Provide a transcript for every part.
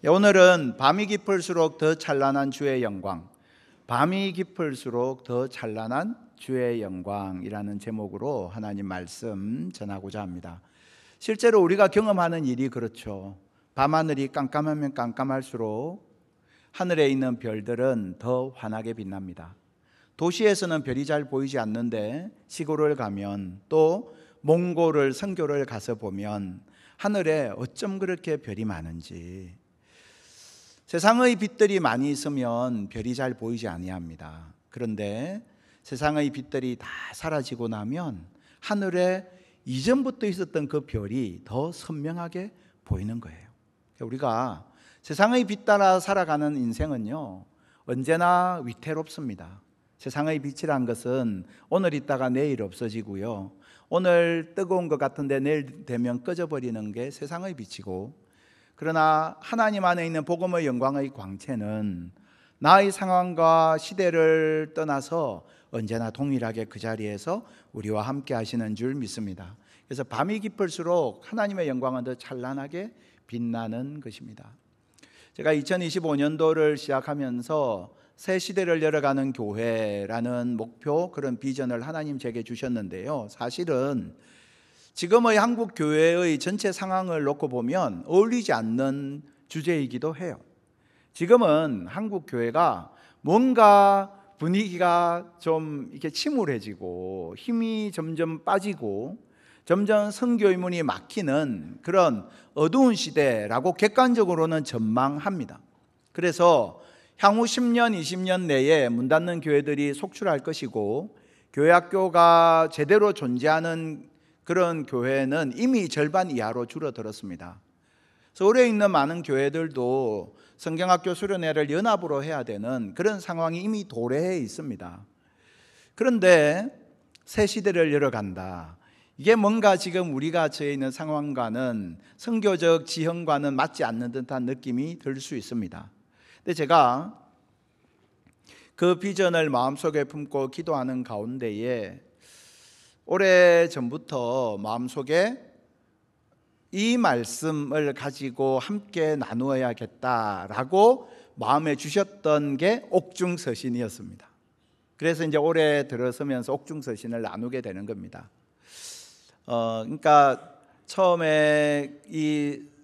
오늘은 밤이 깊을수록 더 찬란한 주의 영광, 밤이 깊을수록 더 찬란한 주의 영광이라는 제목으로 하나님 말씀 전하고자 합니다. 실제로 우리가 경험하는 일이 그렇죠. 밤하늘이 깜깜하면 깜깜할수록 하늘에 있는 별들은 더 환하게 빛납니다. 도시에서는 별이 잘 보이지 않는데 시골을 가면, 또 몽골을 선교를 가서 보면 하늘에 어쩜 그렇게 별이 많은지. 세상의 빛들이 많이 있으면 별이 잘 보이지 아니합니다. 그런데 세상의 빛들이 다 사라지고 나면 하늘에 이전부터 있었던 그 별이 더 선명하게 보이는 거예요. 우리가 세상의 빛 따라 살아가는 인생은요, 언제나 위태롭습니다. 세상의 빛이란 것은 오늘 있다가 내일 없어지고요, 오늘 뜨거운 것 같은데 내일 되면 꺼져버리는 게 세상의 빛이고, 그러나 하나님 안에 있는 복음의 영광의 광채는 나의 상황과 시대를 떠나서 언제나 동일하게 그 자리에서 우리와 함께 하시는 줄 믿습니다. 그래서 밤이 깊을수록 하나님의 영광은 더 찬란하게 빛나는 것입니다. 제가 2025년도를 시작하면서 새 시대를 열어가는 교회라는 목표, 그런 비전을 하나님 제게 주셨는데요, 사실은 지금의 한국 교회의 전체 상황을 놓고 보면 어울리지 않는 주제이기도 해요. 지금은 한국 교회가 뭔가 분위기가 좀 이렇게 침울해지고 힘이 점점 빠지고 점점 선교의 문이 막히는 그런 어두운 시대라고 객관적으로는 전망합니다. 그래서 향후 10년, 20년 내에 문 닫는 교회들이 속출할 것이고, 교회 학교가 제대로 존재하는 그런 교회는 이미 절반 이하로 줄어들었습니다. 서울에 있는 많은 교회들도 성경학교 수련회를 연합으로 해야 되는 그런 상황이 이미 도래해 있습니다. 그런데 새 시대를 열어간다, 이게 뭔가 지금 우리가 처해 있는 상황과는, 선교적 지형과는 맞지 않는 듯한 느낌이 들 수 있습니다. 근데 제가 그 비전을 마음속에 품고 기도하는 가운데에 오래전부터 마음속에 이 말씀을 가지고 함께 나누어야겠다라고 마음에 주셨던 게 옥중서신이었습니다. 그래서 이제 올해 들어서면서 옥중서신을 나누게 되는 겁니다. 그러니까 처음에 이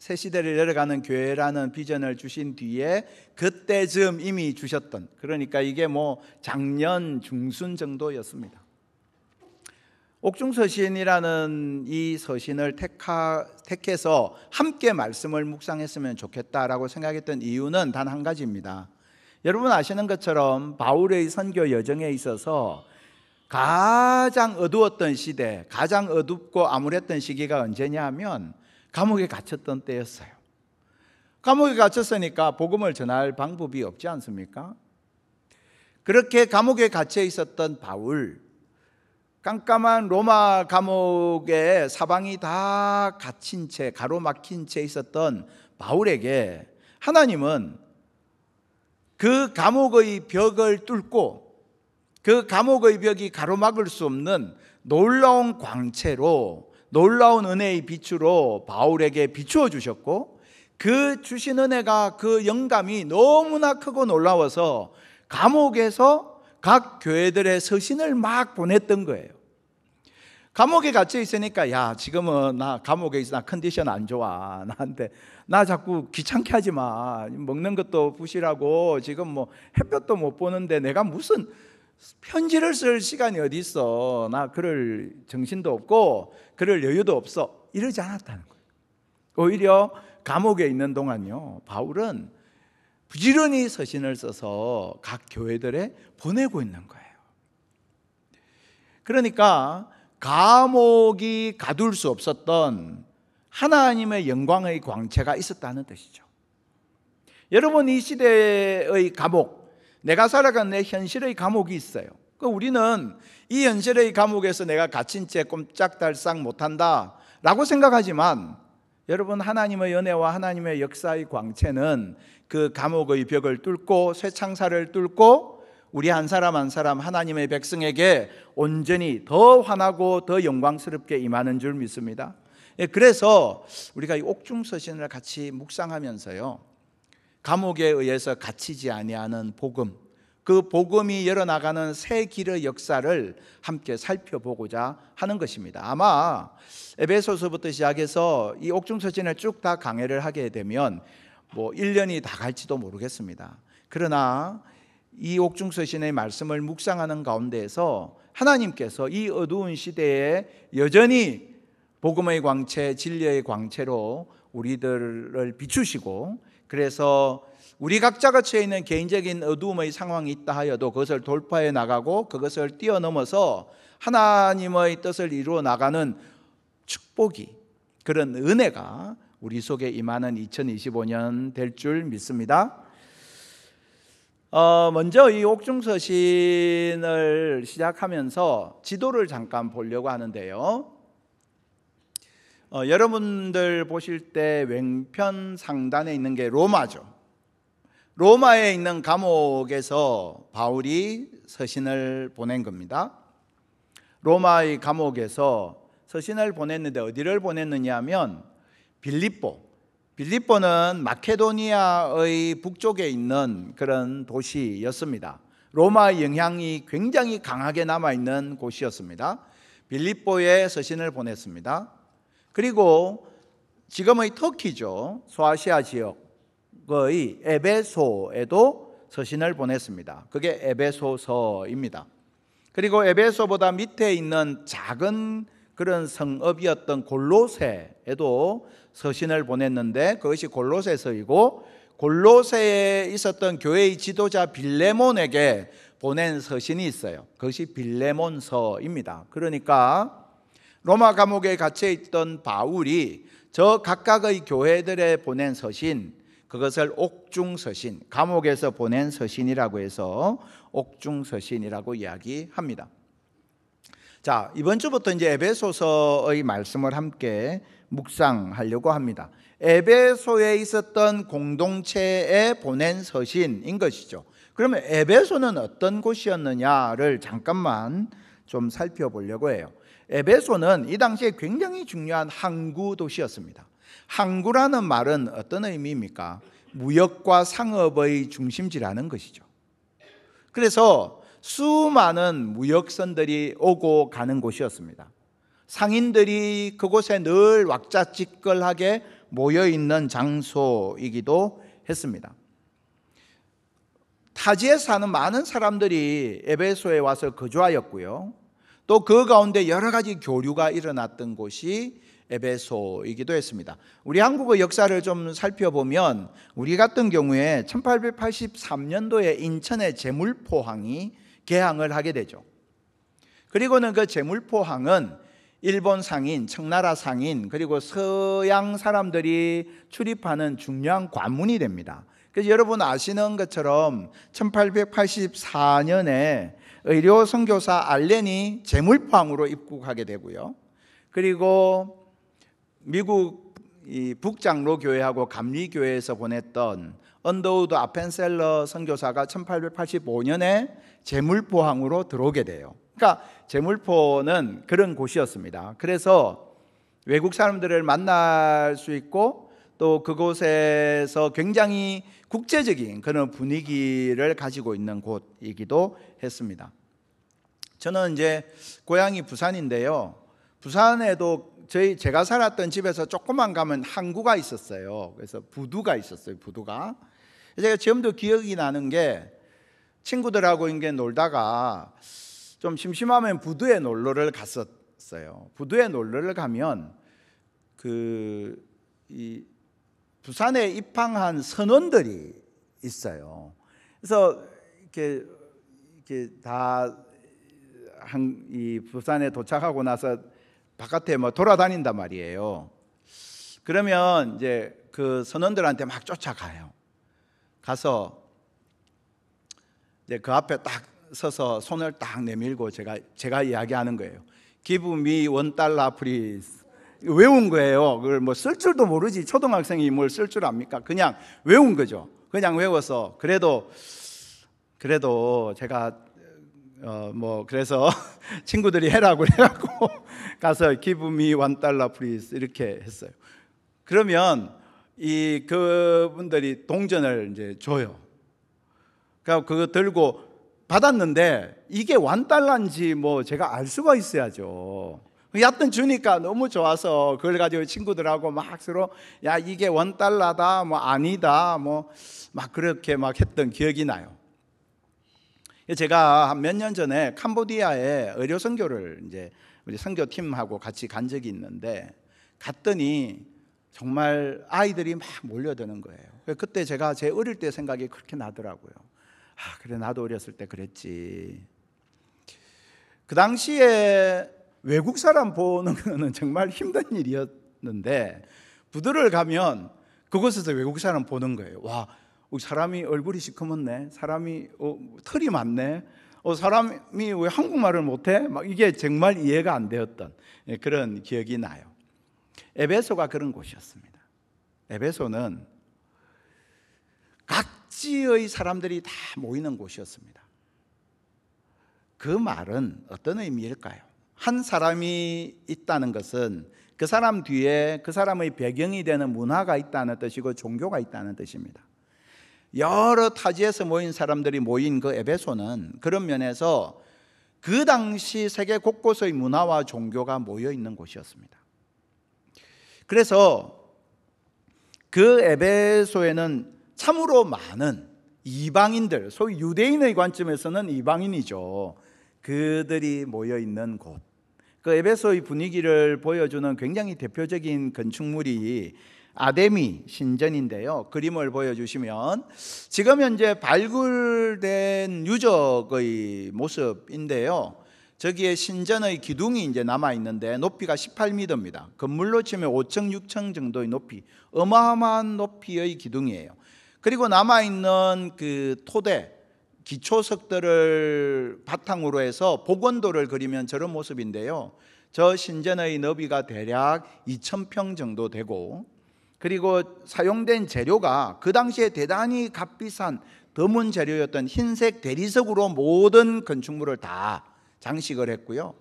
새 시대를 열어가는 교회라는 비전을 주신 뒤에 그때쯤 이미 주셨던, 그러니까 이게 뭐 작년 중순 정도였습니다. 옥중서신이라는 이 서신을 택해서 함께 말씀을 묵상했으면 좋겠다라고 생각했던 이유는 단 한 가지입니다. 여러분 아시는 것처럼 바울의 선교 여정에 있어서 가장 어두웠던 시대, 가장 어둡고 암울했던 시기가 언제냐 하면 감옥에 갇혔던 때였어요. 감옥에 갇혔으니까 복음을 전할 방법이 없지 않습니까? 그렇게 감옥에 갇혀 있었던 바울, 깜깜한 로마 감옥에 사방이 다 갇힌 채, 가로막힌 채 있었던 바울에게 하나님은 그 감옥의 벽을 뚫고, 그 감옥의 벽이 가로막을 수 없는 놀라운 광채로, 놀라운 은혜의 빛으로 바울에게 비추어 주셨고, 그 주신 은혜가, 그 영감이 너무나 크고 놀라워서 감옥에서 각 교회들의 서신을 막 보냈던 거예요. 감옥에 갇혀 있으니까, 야, 지금은 나 감옥에 있어, 나 컨디션 안 좋아, 나한테 나 자꾸 귀찮게 하지 마, 먹는 것도 부실하고 지금 뭐 햇볕도 못 보는데 내가 무슨 편지를 쓸 시간이 어디 있어, 나 그럴 정신도 없고 그럴 여유도 없어, 이러지 않았다는 거예요. 오히려 감옥에 있는 동안요, 바울은 부지런히 서신을 써서 각 교회들에 보내고 있는 거예요. 그러니까 감옥이 가둘 수 없었던 하나님의 영광의 광채가 있었다는 뜻이죠. 여러분, 이 시대의 감옥, 내가 살아가는 내 현실의 감옥이 있어요. 우리는 이 현실의 감옥에서 내가 갇힌 채 꼼짝달싹 못한다 라고 생각하지만, 여러분, 하나님의 은혜와 하나님의 역사의 광채는 그 감옥의 벽을 뚫고, 새 창사를 뚫고 우리 한 사람 한 사람 하나님의 백성에게 온전히 더 환하고 더 영광스럽게 임하는 줄 믿습니다. 그래서 우리가 이 옥중서신을 같이 묵상하면서요, 감옥에 의해서 갇히지 아니하는 복음, 그 복음이 열어나가는 새 길의 역사를 함께 살펴보고자 하는 것입니다. 아마 에베소서부터 시작해서 이 옥중서신을 쭉 다 강해를 하게 되면 1년이 다 갈지도 모르겠습니다. 그러나 이 옥중서신의 말씀을 묵상하는 가운데에서 하나님께서 이 어두운 시대에 여전히 복음의 광채, 진리의 광채로 우리들을 비추시고, 그래서 우리 각자가 처해 있는 개인적인 어두움의 상황이 있다 하여도 그것을 돌파해 나가고 그것을 뛰어넘어서 하나님의 뜻을 이루어 나가는 축복이, 그런 은혜가 우리 속에 임하는 2025년 될 줄 믿습니다. 먼저 이 옥중서신을 시작하면서 지도를 잠깐 보려고 하는데요. 여러분들 보실 때 왼편 상단에 있는 게 로마죠. 로마에 있는 감옥에서 바울이 서신을 보낸 겁니다. 로마의 감옥에서 서신을 보냈는데 어디를 보냈느냐 하면 빌립보는 마케도니아의 북쪽에 있는 그런 도시였습니다. 로마의 영향이 굉장히 강하게 남아있는 곳이었습니다. 빌립보에 서신을 보냈습니다. 그리고 지금의 터키죠, 소아시아 지역의 에베소에도 서신을 보냈습니다. 그게 에베소서입니다. 그리고 에베소보다 밑에 있는 작은 그런 성읍이었던 골로새에도 서신을 보냈는데 그것이 골로새서이고, 골로새에 있었던 교회의 지도자 빌레몬에게 보낸 서신이 있어요. 그것이 빌레몬서입니다. 그러니까 로마 감옥에 갇혀 있던 바울이 저 각각의 교회들에 보낸 서신, 그것을 옥중서신, 감옥에서 보낸 서신이라고 해서 옥중서신이라고 이야기합니다. 자, 이번 주부터 이제 에베소서의 말씀을 함께 묵상하려고 합니다. 에베소에 있었던 공동체에 보낸 서신인 것이죠. 그러면 에베소는 어떤 곳이었느냐를 잠깐만 좀 살펴보려고 해요. 에베소는 이 당시에 굉장히 중요한 항구 도시였습니다. 항구라는 말은 어떤 의미입니까? 무역과 상업의 중심지라는 것이죠. 그래서 수많은 무역선들이 오고 가는 곳이었습니다. 상인들이 그곳에 늘 왁자지껄하게 모여있는 장소이기도 했습니다. 타지에 사는 많은 사람들이 에베소에 와서 거주하였고요, 또 그 가운데 여러 가지 교류가 일어났던 곳이 에베소이기도 했습니다. 우리 한국의 역사를 좀 살펴보면 우리 같은 경우에 1883년도에 인천의 제물포항이 개항을 하게 되죠. 그리고는 그 제물포항은 일본 상인, 청나라 상인, 그리고 서양 사람들이 출입하는 중요한 관문이 됩니다. 그래서 여러분 아시는 것처럼 1884년에 의료 선교사 알렌이 제물포항으로 입국하게 되고요, 그리고 미국 북장로 교회하고 감리교회에서 보냈던 언더우드 아펜셀러 선교사가 1885년에 제물포항으로 들어오게 돼요. 그러니까 제물포는 그런 곳이었습니다. 그래서 외국 사람들을 만날 수 있고 또 그곳에서 굉장히 국제적인 그런 분위기를 가지고 있는 곳이기도 했습니다. 저는 이제 고향이 부산인데요, 부산에도 제가 살았던 집에서 조금만 가면 항구가 있었어요. 그래서 부두가 있었어요. 부두가. 제가 지금도 기억이 나는 게, 친구들하고 이렇게 놀다가 좀 심심하면 부두에 놀러를 갔었어요. 부두에 놀러를 가면 이 부산에 입항한 선원들이 있어요. 그래서 이렇게 다 이 부산에 도착하고 나서 바깥에 돌아다닌단 말이에요. 그러면 이제 그 선원들한테 막 쫓아가요. 가서 이제 그 앞에 딱 서서 손을 딱 내밀고 제가 이야기하는 거예요. Give me $1 please. 외운 거예요. 그걸 쓸 줄도 모르지. 초등학생이 뭘 쓸 줄 압니까? 그냥 외운 거죠. 그냥 외워서 그래도 제가 그래서 친구들이 해라고 해갖고 가서 Give me $1 please 이렇게 했어요. 그러면 그분들이 동전을 이제 줘요. 그러니까 그거 들고 받았는데 이게 $1인지 뭐 제가 알 수가 있어야죠. 여하튼 주니까 너무 좋아서 그걸 가지고 친구들하고 막 서로 야 이게 $1다 뭐 아니다 뭐 막 그렇게 막 했던 기억이 나요. 제가 한 몇 년 전에 캄보디아에 의료 선교를 이제 우리 선교팀하고 같이 간 적이 있는데 갔더니 정말 아이들이 막 몰려드는 거예요. 그때 제가 제 어릴 때 생각이 그렇게 나더라고요. 아, 그래 나도 어렸을 때 그랬지. 그 당시에 외국 사람 보는 거는 정말 힘든 일이었는데 부두를 가면 그곳에서 외국 사람 보는 거예요. 와, 사람이 얼굴이 시커멓네. 사람이 털이 많네. 사람이 왜 한국말을 못해? 막 이게 정말 이해가 안 되었던 그런 기억이 나요. 에베소가 그런 곳이었습니다. 에베소는 각지의 사람들이 다 모이는 곳이었습니다. 그 말은 어떤 의미일까요? 한 사람이 있다는 것은 그 사람 뒤에 그 사람의 배경이 되는 문화가 있다는 뜻이고 종교가 있다는 뜻입니다. 여러 타지에서 모인 사람들이 모인 그 에베소는 그런 면에서 그 당시 세계 곳곳의 문화와 종교가 모여 있는 곳이었습니다. 그래서 그 에베소에는 참으로 많은 이방인들, 소위 유대인의 관점에서는 이방인이죠. 그들이 모여 있는 곳. 그 에베소의 분위기를 보여주는 굉장히 대표적인 건축물이 아데미 신전인데요. 그림을 보여주시면 지금 현재 발굴된 유적의 모습인데요. 저기에 신전의 기둥이 이제 남아 있는데 높이가 18m입니다. 건물로 치면 5층, 6층 정도의 높이, 어마어마한 높이의 기둥이에요. 그리고 남아 있는 그 토대, 기초석들을 바탕으로 해서 복원도를 그리면 저런 모습인데요. 저 신전의 너비가 대략 2,000평 정도 되고, 그리고 사용된 재료가 그 당시에 대단히 값비싼 드문 재료였던 흰색 대리석으로 모든 건축물을 다 장식을 했고요.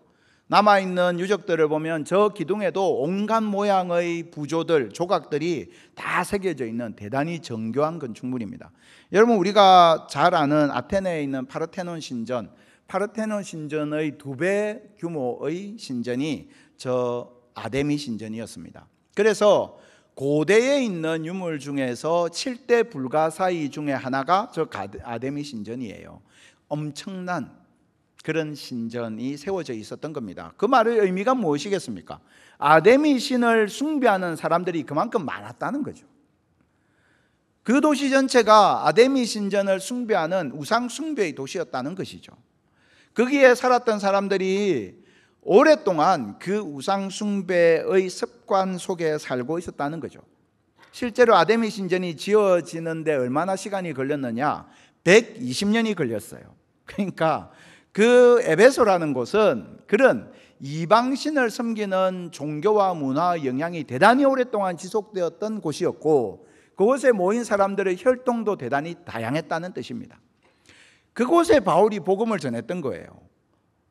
남아있는 유적들을 보면 저 기둥에도 온갖 모양의 부조들, 조각들이 다 새겨져 있는 대단히 정교한 건축물입니다. 여러분, 우리가 잘 아는 아테네에 있는 파르테논 신전, 파르테논 신전의 2배 규모의 신전이 저 아데미 신전이었습니다. 그래서 고대에 있는 유물 중에서 7대 불가사의 중에 하나가 저 아데미 신전이에요. 엄청난 그런 신전이 세워져 있었던 겁니다. 그 말의 의미가 무엇이겠습니까? 아데미 신을 숭배하는 사람들이 그만큼 많았다는 거죠. 그 도시 전체가 아데미 신전을 숭배하는 우상 숭배의 도시였다는 것이죠. 거기에 살았던 사람들이 오랫동안 그 우상 숭배의 습관 속에 살고 있었다는 거죠. 실제로 아데미 신전이 지어지는데 얼마나 시간이 걸렸느냐? 120년이 걸렸어요. 그러니까 그 에베소라는 곳은 그런 이방신을 섬기는 종교와 문화 영향이 대단히 오랫동안 지속되었던 곳이었고, 그곳에 모인 사람들의 혈통도 대단히 다양했다는 뜻입니다. 그곳에 바울이 복음을 전했던 거예요.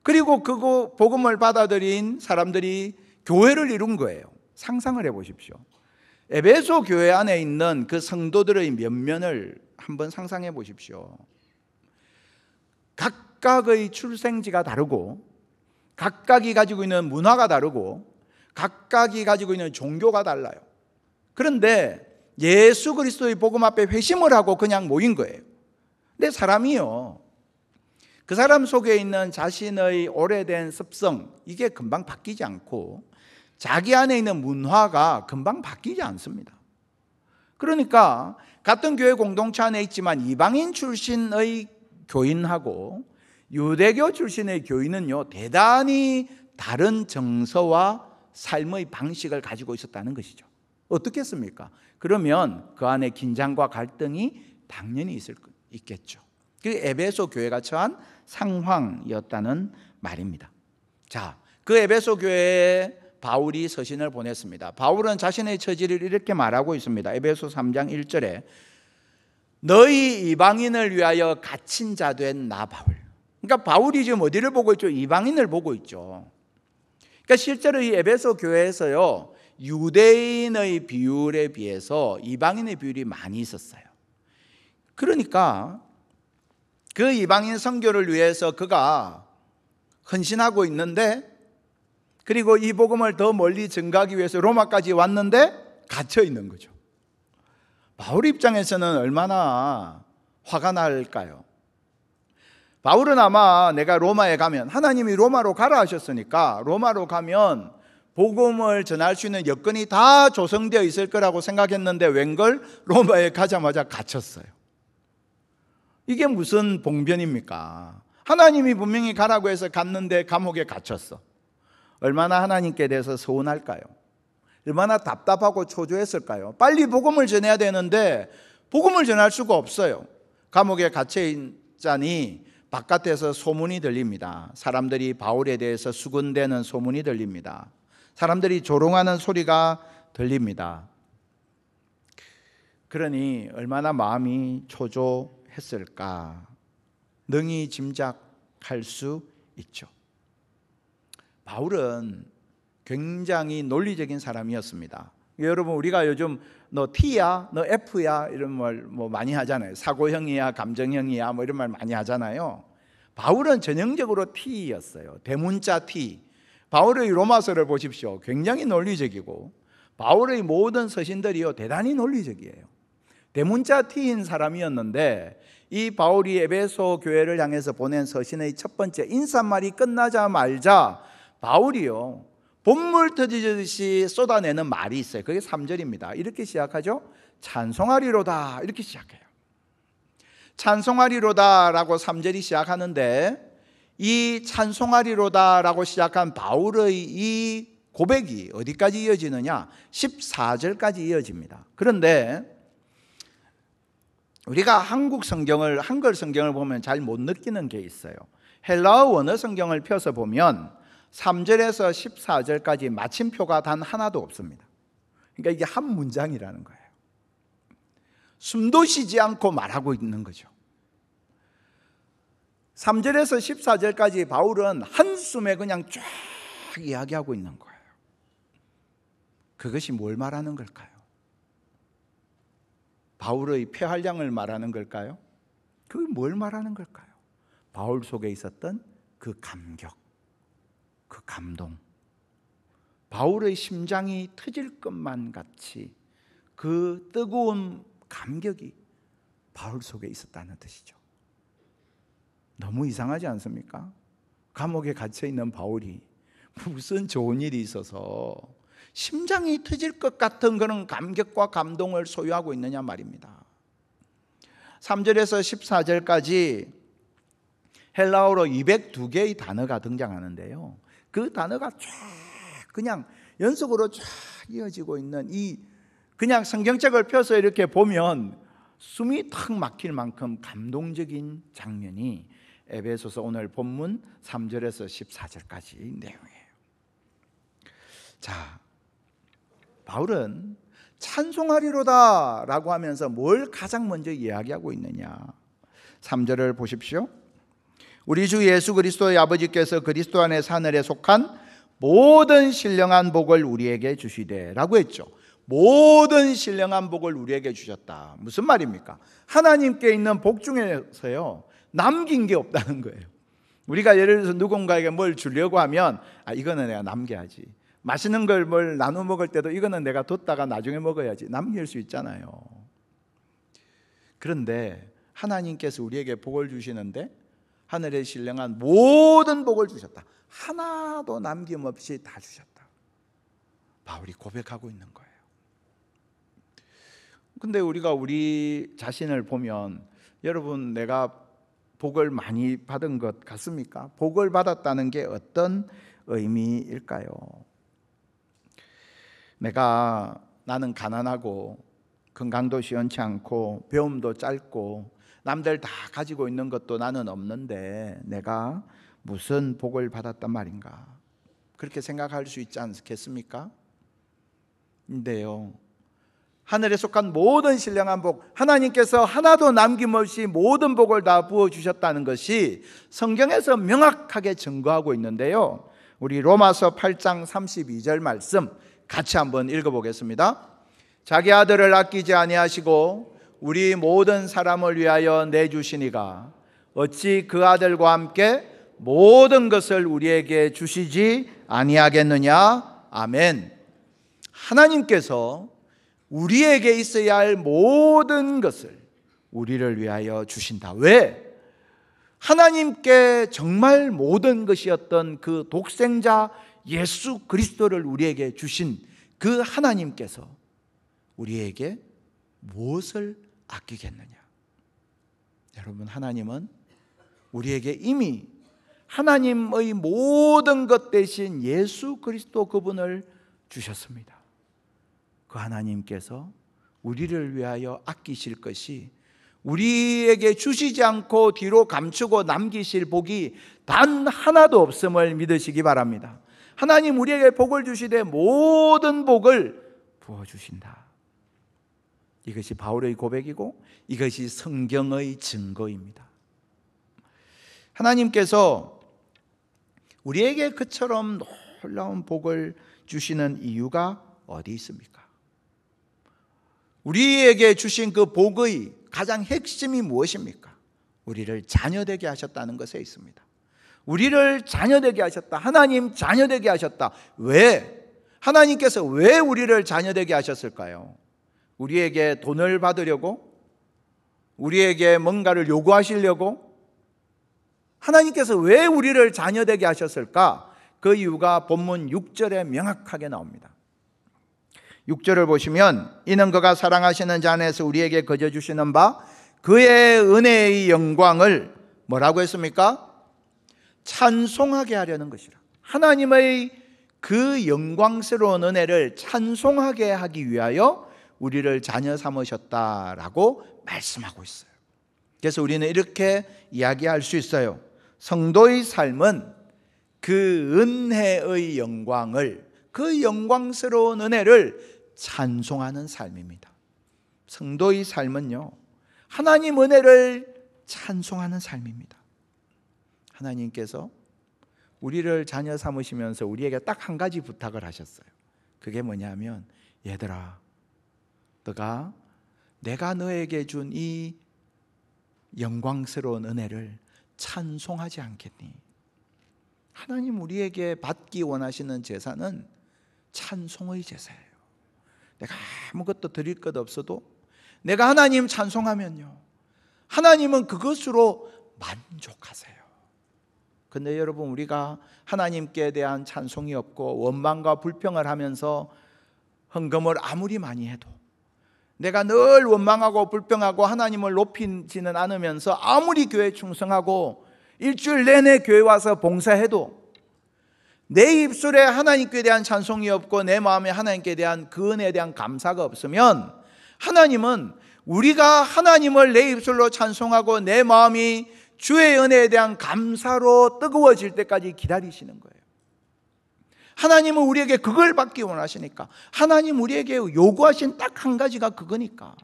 그리고 그 복음을 받아들인 사람들이 교회를 이룬 거예요. 상상을 해보십시오. 에베소 교회 안에 있는 그 성도들의 면면을 한번 상상해 보십시오. 각각의 출생지가 다르고, 각각이 가지고 있는 문화가 다르고, 각각이 가지고 있는 종교가 달라요. 그런데 예수 그리스도의 복음 앞에 회심을 하고 그냥 모인 거예요. 근데 사람이요, 그 사람 속에 있는 자신의 오래된 습성, 이게 금방 바뀌지 않고 자기 안에 있는 문화가 금방 바뀌지 않습니다. 그러니까 같은 교회 공동체 안에 있지만 이방인 출신의 교인하고 유대교 출신의 교인은요, 대단히 다른 정서와 삶의 방식을 가지고 있었다는 것이죠. 어떻겠습니까? 그러면 그 안에 긴장과 갈등이 당연히 있겠죠. 그게 에베소 교회가 처한 상황이었다는 말입니다. 자, 그 에베소 교회에 바울이 서신을 보냈습니다. 바울은 자신의 처지를 이렇게 말하고 있습니다. 에베소 3장 1절에 너희 이방인을 위하여 갇힌 자 된 나 바울. 그러니까 바울이 지금 어디를 보고 있죠? 이방인을 보고 있죠. 그러니까 실제로 이 에베소 교회에서요, 유대인의 비율에 비해서 이방인의 비율이 많이 있었어요. 그러니까 그 이방인 선교를 위해서 그가 헌신하고 있는데, 그리고 이 복음을 더 멀리 전가하기 위해서 로마까지 왔는데 갇혀 있는 거죠. 바울 입장에서는 얼마나 화가 날까요? 바울은 아마 내가 로마에 가면, 하나님이 로마로 가라 하셨으니까 로마로 가면 복음을 전할 수 있는 여건이 다 조성되어 있을 거라고 생각했는데 웬걸 로마에 가자마자 갇혔어요. 이게 무슨 봉변입니까? 하나님이 분명히 가라고 해서 갔는데 감옥에 갇혔어. 얼마나 하나님께 대해서 서운할까요? 얼마나 답답하고 초조했을까요? 빨리 복음을 전해야 되는데 복음을 전할 수가 없어요. 감옥에 갇혀 있자니 바깥에서 소문이 들립니다. 사람들이 바울에 대해서 수군대는 소문이 들립니다. 사람들이 조롱하는 소리가 들립니다. 그러니 얼마나 마음이 초조했을까 능히 짐작할 수 있죠. 바울은 굉장히 논리적인 사람이었습니다. 여러분, 우리가 요즘 너 T야, 너 F야 이런 말 뭐 많이 하잖아요. 사고형이야, 감정형이야 뭐 이런 말 많이 하잖아요. 바울은 전형적으로 T였어요. 대문자 T. 바울의 로마서를 보십시오. 굉장히 논리적이고 바울의 모든 서신들이요 대단히 논리적이에요. 대문자 T인 사람이었는데 이 바울이 에베소 교회를 향해서 보낸 서신의 첫 번째 인사말이 끝나자마자 바울이요 본물 터지듯이 쏟아내는 말이 있어요. 그게 3절입니다. 이렇게 시작하죠. 찬송하리로다 이렇게 시작해요. 찬송하리로다 라고 3절이 시작하는데 이 찬송하리로다 라고 시작한 바울의 이 고백이 어디까지 이어지느냐? 14절까지 이어집니다. 그런데 우리가 한국 성경을, 한글 성경을 보면 잘 못 느끼는 게 있어요. 헬라어 원어 성경을 펴서 보면 3절에서 14절까지 마침표가 단 하나도 없습니다. 그러니까 이게 한 문장이라는 거예요. 숨도 쉬지 않고 말하고 있는 거죠. 3절에서 14절까지 바울은 한숨에 그냥 쫙 이야기하고 있는 거예요. 그것이 뭘 말하는 걸까요? 바울의 폐활량을 말하는 걸까요? 그게 뭘 말하는 걸까요? 바울 속에 있었던 그 감격, 그 감동, 바울의 심장이 터질 것만 같이 그 뜨거운 감격이 바울 속에 있었다는 뜻이죠. 너무 이상하지 않습니까? 감옥에 갇혀있는 바울이 무슨 좋은 일이 있어서 심장이 터질 것 같은 그런 감격과 감동을 소유하고 있느냐 말입니다. 3절에서 14절까지 헬라어로 202개의 단어가 등장하는데요, 그 단어가 쫙 그냥 연속으로 쫙 이어지고 있는 이 그냥 성경책을 펴서 이렇게 보면 숨이 턱 막힐 만큼 감동적인 장면이 에베소서 오늘 본문 3절에서 14절까지 내용이에요. 자, 바울은 찬송하리로다 라고 하면서 뭘 가장 먼저 이야기하고 있느냐? 3절을 보십시오. 우리 주 예수 그리스도의 아버지께서 그리스도 안에서 하늘에 속한 모든 신령한 복을 우리에게 주시되 라고 했죠. 모든 신령한 복을 우리에게 주셨다. 무슨 말입니까? 하나님께 있는 복 중에서요 남긴 게 없다는 거예요. 우리가 예를 들어서 누군가에게 뭘 주려고 하면 이거는 내가 남겨야지. 맛있는 걸 뭘 나눠 먹을 때도 이거는 내가 뒀다가 나중에 먹어야지. 남길 수 있잖아요. 그런데 하나님께서 우리에게 복을 주시는데 하늘에 신령한 모든 복을 주셨다. 하나도 남김없이 다 주셨다. 바울이 고백하고 있는 거예요. 근데 우리가 우리 자신을 보면 여러분, 내가 복을 많이 받은 것 같습니까? 복을 받았다는 게 어떤 의미일까요? 나는 가난하고 건강도 시원치 않고 배움도 짧고 남들 다 가지고 있는 것도 나는 없는데 내가 무슨 복을 받았단 말인가? 그렇게 생각할 수 있지 않겠습니까? 근데요, 하늘에 속한 모든 신령한 복, 하나님께서 하나도 남김없이 모든 복을 다 부어주셨다는 것이 성경에서 명확하게 증거하고 있는데요, 우리 로마서 8장 32절 말씀 같이 한번 읽어보겠습니다. 자기 아들을 아끼지 아니하시고 우리 모든 사람을 위하여 내주시니가 어찌 그 아들과 함께 모든 것을 우리에게 주시지 아니하겠느냐. 아멘. 하나님께서 우리에게 있어야 할 모든 것을 우리를 위하여 주신다. 왜? 하나님께 정말 모든 것이었던 그 독생자 예수 그리스도를 우리에게 주신 그 하나님께서 우리에게 무엇을 아끼겠느냐? 여러분, 하나님은 우리에게 이미 하나님의 모든 것 대신 예수 그리스도 그분을 주셨습니다. 그 하나님께서 우리를 위하여 아끼실 것이 우리에게 주시지 않고 뒤로 감추고 남기실 복이 단 하나도 없음을 믿으시기 바랍니다. 하나님 우리에게 복을 주시되 모든 복을 부어주신다. 이것이 바울의 고백이고 이것이 성경의 증거입니다. 하나님께서 우리에게 그처럼 놀라운 복을 주시는 이유가 어디 있습니까? 우리에게 주신 그 복의 가장 핵심이 무엇입니까? 우리를 자녀되게 하셨다는 것에 있습니다. 우리를 자녀되게 하셨다. 하나님 자녀되게 하셨다. 왜? 하나님께서 왜 우리를 자녀되게 하셨을까요? 우리에게 돈을 받으려고? 우리에게 뭔가를 요구하시려고? 하나님께서 왜 우리를 자녀되게 하셨을까? 그 이유가 본문 6절에 명확하게 나옵니다. 6절을 보시면 이는 그가 사랑하시는 자 안에서 우리에게 거저 주시는 바 그의 은혜의 영광을 뭐라고 했습니까? 찬송하게 하려는 것이라. 하나님의 그 영광스러운 은혜를 찬송하게 하기 위하여 우리를 자녀 삼으셨다라고 말씀하고 있어요. 그래서 우리는 이렇게 이야기할 수 있어요. 성도의 삶은 그 은혜의 영광을, 그 영광스러운 은혜를 찬송하는 삶입니다. 성도의 삶은요, 하나님 은혜를 찬송하는 삶입니다. 하나님께서 우리를 자녀 삼으시면서 우리에게 딱 한 가지 부탁을 하셨어요. 그게 뭐냐면, 얘들아, 내가 너에게 준 이 영광스러운 은혜를 찬송하지 않겠니? 하나님 우리에게 받기 원하시는 제사는 찬송의 제사예요. 내가 아무것도 드릴 것 없어도 내가 하나님 찬송하면요, 하나님은 그것으로 만족하세요. 근데 여러분, 우리가 하나님께 대한 찬송이 없고 원망과 불평을 하면서 헌금을 아무리 많이 해도, 내가 늘 원망하고 불평하고 하나님을 높이지는 않으면서 아무리 교회에 충성하고 일주일 내내 교회 와서 봉사해도 내 입술에 하나님께 대한 찬송이 없고 내 마음에 하나님께 대한 그 은혜에 대한 감사가 없으면, 하나님은 우리가 하나님을 내 입술로 찬송하고 내 마음이 주의 은혜에 대한 감사로 뜨거워질 때까지 기다리시는 거예요. 하나님은 우리에게 그걸 받기 원하시니까. 하나님 우리에게 요구하신 딱 한 가지가 그거니까.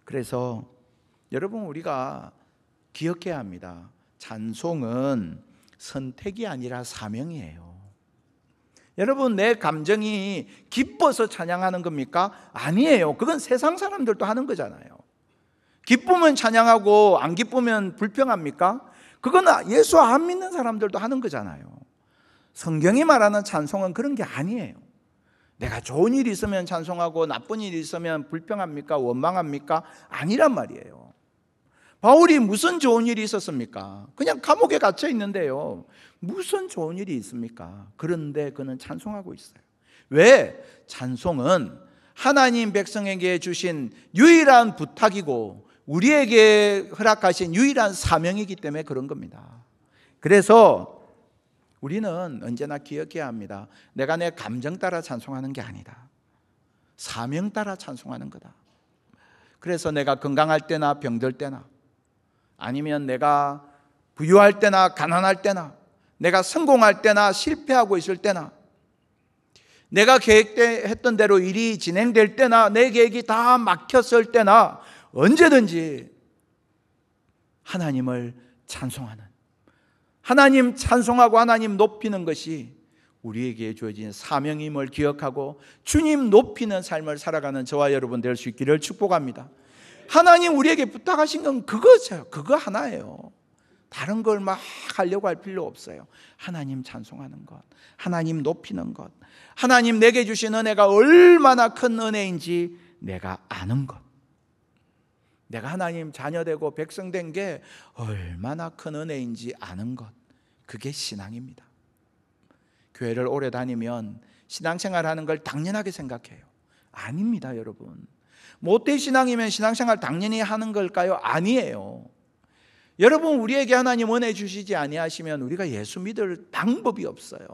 그래서 여러분, 우리가 기억해야 합니다. 찬송은 선택이 아니라 사명이에요. 여러분, 내 감정이 기뻐서 찬양하는 겁니까? 아니에요. 그건 세상 사람들도 하는 거잖아요. 기쁘면 찬양하고 안 기쁘면 불평합니까? 그건 예수 안 믿는 사람들도 하는 거잖아요. 성경이 말하는 찬송은 그런 게 아니에요. 내가 좋은 일이 있으면 찬송하고 나쁜 일이 있으면 불평합니까? 원망합니까? 아니란 말이에요. 바울이 무슨 좋은 일이 있었습니까? 그냥 감옥에 갇혀 있는데요, 무슨 좋은 일이 있습니까? 그런데 그는 찬송하고 있어요. 왜? 찬송은 하나님 백성에게 주신 유일한 부탁이고 우리에게 허락하신 유일한 사명이기 때문에 그런 겁니다. 그래서 우리는 언제나 기억해야 합니다. 내가 내 감정 따라 찬송하는 게 아니다. 사명 따라 찬송하는 거다. 그래서 내가 건강할 때나 병들 때나, 아니면 내가 부유할 때나 가난할 때나, 내가 성공할 때나 실패하고 있을 때나, 내가 계획했던 대로 일이 진행될 때나, 내 계획이 다 막혔을 때나, 언제든지 하나님을 찬송하는, 하나님 찬송하고 하나님 높이는 것이 우리에게 주어진 사명임을 기억하고 주님 높이는 삶을 살아가는 저와 여러분 될 수 있기를 축복합니다. 하나님 우리에게 부탁하신 건 그거죠. 그거 하나예요. 다른 걸 막 하려고 할 필요 없어요. 하나님 찬송하는 것, 하나님 높이는 것, 하나님 내게 주신 은혜가 얼마나 큰 은혜인지 내가 아는 것, 내가 하나님 자녀되고 백성된 게 얼마나 큰 은혜인지 아는 것, 그게 신앙입니다. 교회를 오래 다니면 신앙생활하는 걸 당연하게 생각해요. 아닙니다, 여러분. 모태 신앙이면 신앙생활 당연히 하는 걸까요? 아니에요. 여러분, 우리에게 하나님 은혜 주시지 아니하시면 우리가 예수 믿을 방법이 없어요.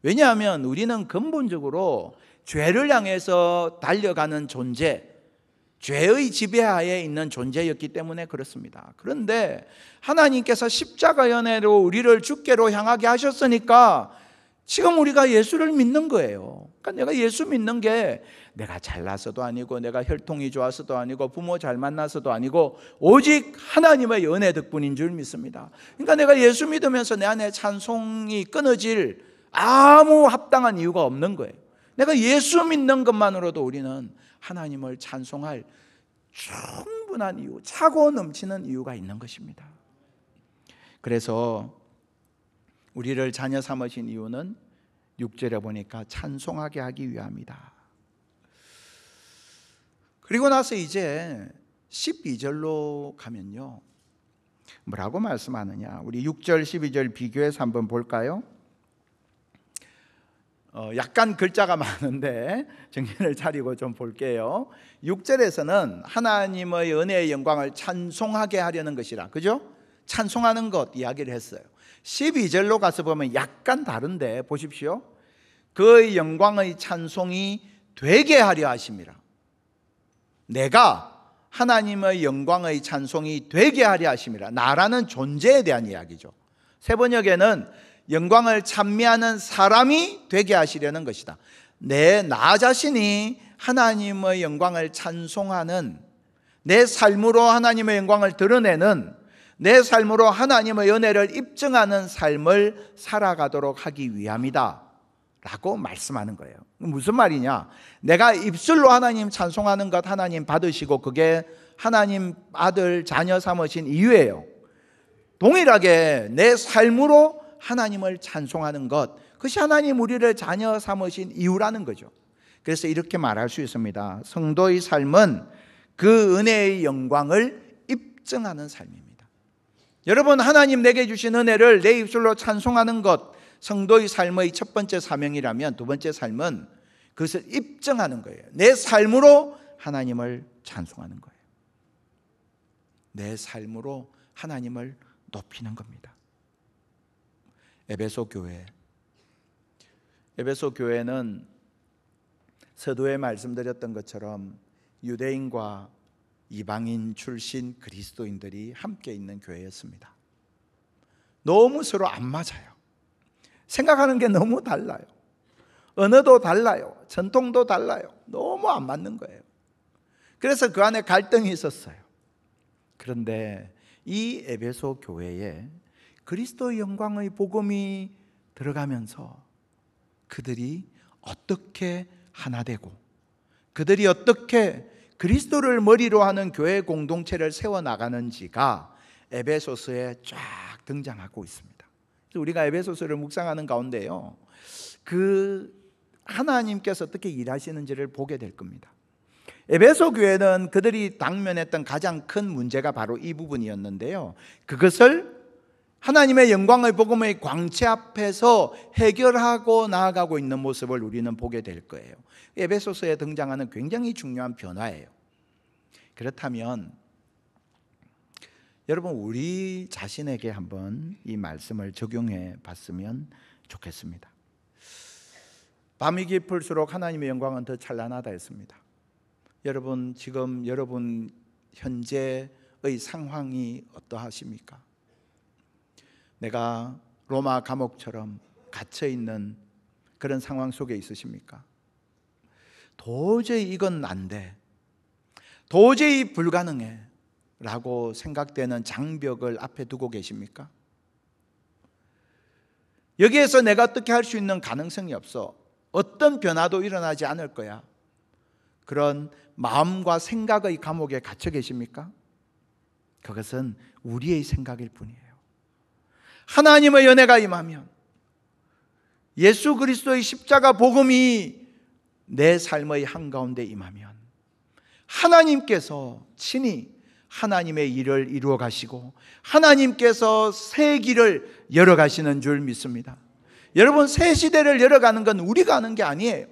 왜냐하면 우리는 근본적으로 죄를 향해서 달려가는 존재, 죄의 지배하에 있는 존재였기 때문에 그렇습니다. 그런데 하나님께서 십자가 연애로 우리를 주께로 향하게 하셨으니까 지금 우리가 예수를 믿는 거예요. 그러니까 내가 예수 믿는 게 내가 잘나서도 아니고 내가 혈통이 좋아서도 아니고 부모 잘 만나서도 아니고 오직 하나님의 은혜 덕분인 줄 믿습니다. 그러니까 내가 예수 믿으면서 내 안에 찬송이 끊어질 아무 합당한 이유가 없는 거예요. 내가 예수 믿는 것만으로도 우리는 하나님을 찬송할 충분한 이유, 차고 넘치는 이유가 있는 것입니다. 그래서 우리를 자녀 삼으신 이유는 6절에 보니까 찬송하게 하기 위함이다. 그리고 나서 이제 12절로 가면요, 뭐라고 말씀하느냐, 우리 6절 12절 비교해서 한번 볼까요? 약간 글자가 많은데 정신을 차리고 좀 볼게요. 6절에서는 하나님의 은혜의 영광을 찬송하게 하려는 것이라, 그죠? 찬송하는 것 이야기를 했어요. 12절로 가서 보면 약간 다른데 보십시오. 그의 영광의 찬송이 되게 하려 하심이라. 내가 하나님의 영광의 찬송이 되게 하려 하심이라. 나라는 존재에 대한 이야기죠. 세 번역에는 영광을 찬미하는 사람이 되게 하시려는 것이다. 나 자신이 하나님의 영광을 찬송하는, 내 삶으로 하나님의 영광을 드러내는, 내 삶으로 하나님의 은혜를 입증하는 삶을 살아가도록 하기 위함이다 라고 말씀하는 거예요. 무슨 말이냐, 내가 입술로 하나님 찬송하는 것 하나님 받으시고 그게 하나님 아들 자녀 삼으신 이유예요. 동일하게 내 삶으로 하나님을 찬송하는 것, 그것이 하나님 우리를 자녀 삼으신 이유라는 거죠. 그래서 이렇게 말할 수 있습니다. 성도의 삶은 그 은혜의 영광을 입증하는 삶입니다. 여러분, 하나님 내게 주신 은혜를 내 입술로 찬송하는 것, 성도의 삶의 첫 번째 사명이라면 두 번째 삶은 그것을 입증하는 거예요. 내 삶으로 하나님을 찬송하는 거예요. 내 삶으로 하나님을 높이는 겁니다. 에베소 교회는 서두에 말씀드렸던 것처럼 유대인과 이방인 출신 그리스도인들이 함께 있는 교회였습니다. 너무 서로 안 맞아요. 생각하는 게 너무 달라요. 언어도 달라요. 전통도 달라요. 너무 안 맞는 거예요. 그래서 그 안에 갈등이 있었어요. 그런데 이 에베소 교회에 그리스도의 영광의 복음이 들어가면서 그들이 어떻게 하나 되고, 그들이 어떻게 그리스도를 머리로 하는 교회 공동체를 세워나가는지가 에베소서에 쫙 등장하고 있습니다. 우리가 에베소서를 묵상하는 가운데요, 그 하나님께서 어떻게 일하시는지를 보게 될 겁니다. 에베소 교회는 그들이 당면했던 가장 큰 문제가 바로 이 부분이었는데요, 그것을 하나님의 영광의 복음의 광채 앞에서 해결하고 나아가고 있는 모습을 우리는 보게 될 거예요. 에베소서에 등장하는 굉장히 중요한 변화예요. 그렇다면 여러분, 우리 자신에게 한번 이 말씀을 적용해 봤으면 좋겠습니다. 밤이 깊을수록 하나님의 영광은 더 찬란하다 했습니다. 여러분, 지금 여러분 현재의 상황이 어떠하십니까? 내가 로마 감옥처럼 갇혀 있는 그런 상황 속에 있으십니까? 도저히 이건 안 돼, 도저히 불가능해 라고 생각되는 장벽을 앞에 두고 계십니까? 여기에서 내가 어떻게 할 수 있는 가능성이 없어. 어떤 변화도 일어나지 않을 거야. 그런 마음과 생각의 감옥에 갇혀 계십니까? 그것은 우리의 생각일 뿐이에요. 하나님의 연애가 임하면, 예수 그리스도의 십자가 복음이 내 삶의 한가운데 임하면 하나님께서 친히 하나님의 일을 이루어 가시고 하나님께서 새 길을 열어 가시는 줄 믿습니다. 여러분, 새 시대를 열어가는 건 우리가 하는 게 아니에요.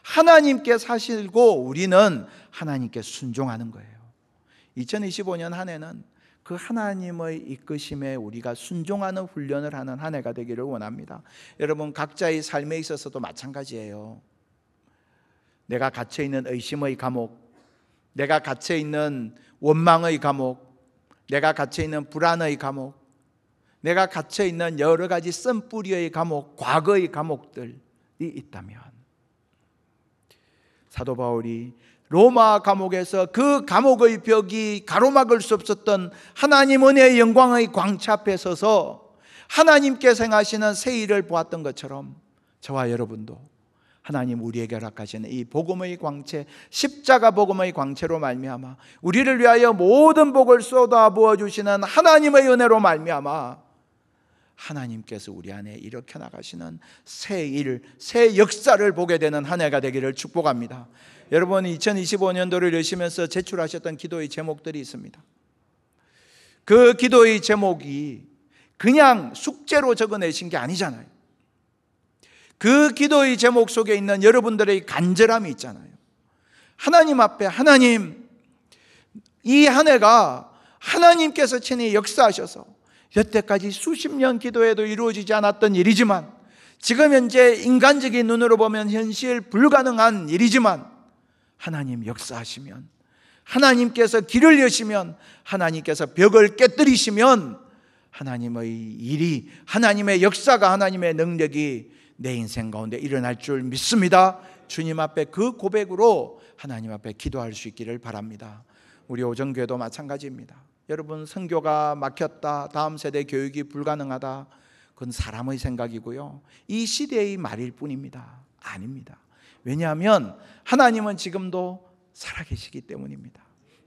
하나님께 사시고 우리는 하나님께 순종하는 거예요. 2025년 한 해는 그 하나님의 이끄심에 우리가 순종하는 훈련을 하는 한 해가 되기를 원합니다. 여러분, 각자의 삶에 있어서도 마찬가지예요. 내가 갇혀있는 의심의 감옥, 내가 갇혀있는 원망의 감옥, 내가 갇혀있는 불안의 감옥, 내가 갇혀있는 여러 가지 쓴뿌리의 감옥, 과거의 감옥들이 있다면, 사도 바울이 로마 감옥에서 그 감옥의 벽이 가로막을 수 없었던 하나님 은혜의 영광의 광채 앞에 서서 하나님께서 행하시는 새 일을 보았던 것처럼 저와 여러분도 하나님 우리에게 허락하시는 이 복음의 광채, 십자가 복음의 광채로 말미암아 우리를 위하여 모든 복을 쏟아 부어주시는 하나님의 은혜로 말미암아 하나님께서 우리 안에 일으켜 나가시는 새 일, 새 역사를 보게 되는 한 해가 되기를 축복합니다. 여러분, 2025년도를 여시면서 제출하셨던 기도의 제목들이 있습니다. 그 기도의 제목이 그냥 숙제로 적어내신 게 아니잖아요. 그 기도의 제목 속에 있는 여러분들의 간절함이 있잖아요. 하나님 앞에, 하나님, 이 한 해가 하나님께서 친히 역사하셔서 여태까지 수십 년 기도해도 이루어지지 않았던 일이지만, 지금 현재 인간적인 눈으로 보면 현실 불가능한 일이지만 하나님 역사하시면, 하나님께서 길을 여시면, 하나님께서 벽을 깨뜨리시면 하나님의 일이, 하나님의 역사가, 하나님의 능력이 내 인생 가운데 일어날 줄 믿습니다. 주님 앞에 그 고백으로 하나님 앞에 기도할 수 있기를 바랍니다. 우리 오정교회도 마찬가지입니다. 여러분, 선교가 막혔다, 다음 세대 교육이 불가능하다, 그건 사람의 생각이고요, 이 시대의 말일 뿐입니다. 아닙니다. 왜냐하면 하나님은 지금도 살아계시기 때문입니다.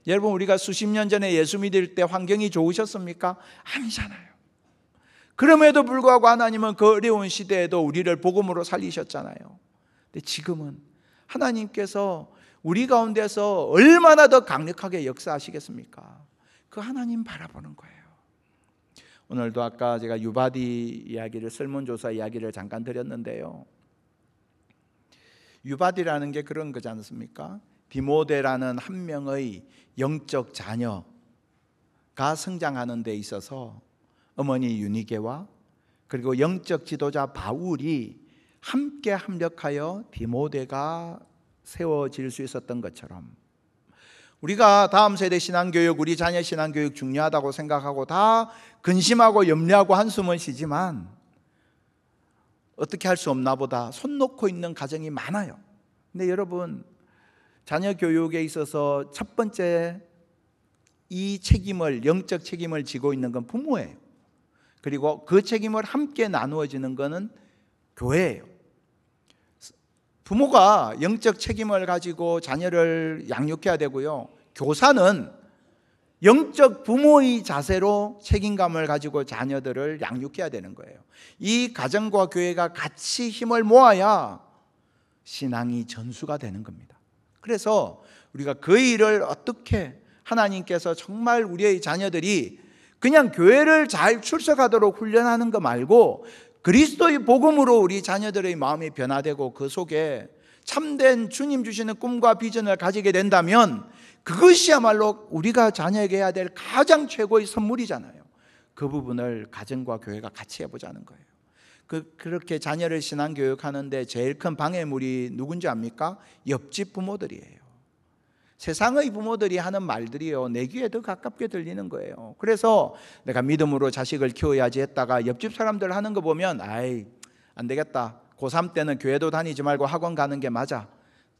여러분, 우리가 수십 년 전에 예수 믿을 때 환경이 좋으셨습니까? 아니잖아요. 그럼에도 불구하고 하나님은 그 어려운 시대에도 우리를 복음으로 살리셨잖아요. 근데 지금은 하나님께서 우리 가운데서 얼마나 더 강력하게 역사하시겠습니까? 그 하나님 바라보는 거예요. 오늘도 아까 제가 유바디 이야기를, 설문조사 이야기를 잠깐 드렸는데요, 유바디라는 게 그런 거지 않습니까? 디모데라는 한 명의 영적 자녀가 성장하는 데 있어서 어머니 유니게와 그리고 영적 지도자 바울이 함께 합력하여 디모데가 세워질 수 있었던 것처럼, 우리가 다음 세대 신앙교육, 우리 자녀 신앙교육 중요하다고 생각하고 다 근심하고 염려하고 한숨을 쉬지만 어떻게 할 수 없나 보다 손 놓고 있는 가정이 많아요. 근데 여러분, 자녀 교육에 있어서 첫 번째 이 책임을, 영적 책임을 지고 있는 건 부모예요. 그리고 그 책임을 함께 나누어지는 것은 교회예요. 부모가 영적 책임을 가지고 자녀를 양육해야 되고요, 교사는 영적 부모의 자세로 책임감을 가지고 자녀들을 양육해야 되는 거예요. 이 가정과 교회가 같이 힘을 모아야 신앙이 전수가 되는 겁니다. 그래서 우리가 그 일을 어떻게, 하나님께서 정말 우리의 자녀들이 그냥 교회를 잘 출석하도록 훈련하는 거 말고 그리스도의 복음으로 우리 자녀들의 마음이 변화되고 그 속에 참된 주님 주시는 꿈과 비전을 가지게 된다면 그것이야말로 우리가 자녀에게 해야 될 가장 최고의 선물이잖아요. 그 부분을 가정과 교회가 같이 해보자는 거예요. 그렇게 자녀를 신앙교육하는데 제일 큰 방해물이 누군지 압니까? 옆집 부모들이에요. 세상의 부모들이 하는 말들이요, 내 귀에 더 가깝게 들리는 거예요. 그래서 내가 믿음으로 자식을 키워야지 했다가 옆집 사람들 하는 거 보면, 아이, 안 되겠다, 고3 때는 교회도 다니지 말고 학원 가는 게 맞아,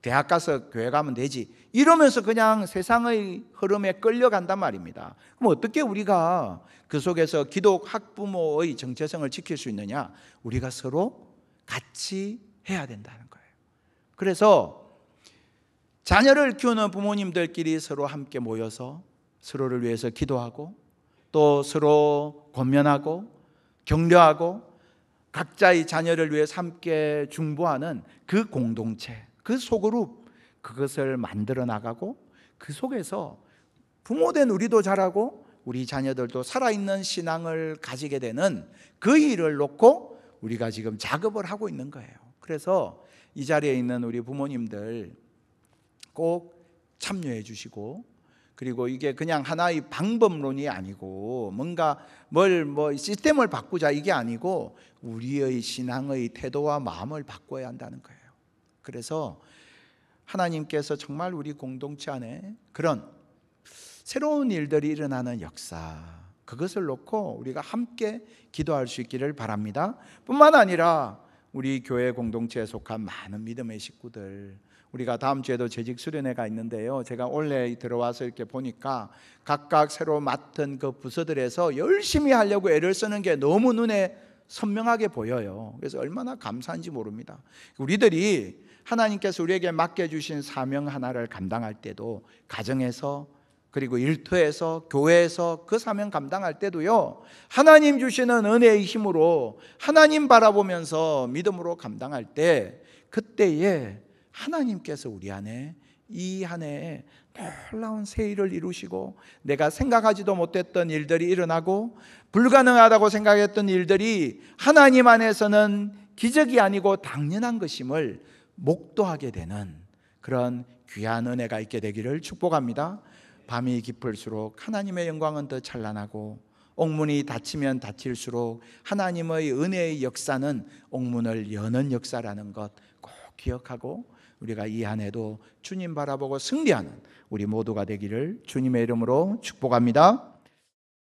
대학 가서 교회 가면 되지, 이러면서 그냥 세상의 흐름에 끌려간단 말입니다. 그럼 어떻게 우리가 그 속에서 기독 학부모의 정체성을 지킬 수 있느냐? 우리가 서로 같이 해야 된다는 거예요. 그래서 자녀를 키우는 부모님들끼리 서로 함께 모여서 서로를 위해서 기도하고 또 서로 권면하고 격려하고 각자의 자녀를 위해서 함께 중보하는 그 공동체, 그 소그룹, 그것을 만들어 나가고 그 속에서 부모된 우리도 자라고 우리 자녀들도 살아있는 신앙을 가지게 되는 그 일을 놓고 우리가 지금 작업을 하고 있는 거예요. 그래서 이 자리에 있는 우리 부모님들 꼭 참여해 주시고, 그리고 이게 그냥 하나의 방법론이 아니고 뭔가 시스템을 바꾸자 이게 아니고 우리의 신앙의 태도와 마음을 바꿔야 한다는 거예요. 그래서 하나님께서 정말 우리 공동체 안에 그런 새로운 일들이 일어나는 역사, 그것을 놓고 우리가 함께 기도할 수 있기를 바랍니다. 뿐만 아니라 우리 교회 공동체에 속한 많은 믿음의 식구들, 우리가 다음 주에도 재직 수련회가 있는데요, 제가 원래 들어와서 이렇게 보니까 각각 새로 맡은 그 부서들에서 열심히 하려고 애를 쓰는 게 너무 눈에 선명하게 보여요. 그래서 얼마나 감사한지 모릅니다. 우리들이 하나님께서 우리에게 맡겨주신 사명 하나를 감당할 때도, 가정에서 그리고 일터에서 교회에서 그 사명 감당할 때도요, 하나님 주시는 은혜의 힘으로 하나님 바라보면서 믿음으로 감당할 때, 그때에 하나님께서 우리 안에 이 한 해에 놀라운 새 일을 이루시고 내가 생각하지도 못했던 일들이 일어나고 불가능하다고 생각했던 일들이 하나님 안에서는 기적이 아니고 당연한 것임을 목도하게 되는 그런 귀한 은혜가 있게 되기를 축복합니다. 밤이 깊을수록 하나님의 영광은 더 찬란하고 옥문이 닫히면 닫힐수록 하나님의 은혜의 역사는 옥문을 여는 역사라는 것 꼭 기억하고 우리가 이 한 해도 주님 바라보고 승리하는 우리 모두가 되기를 주님의 이름으로 축복합니다.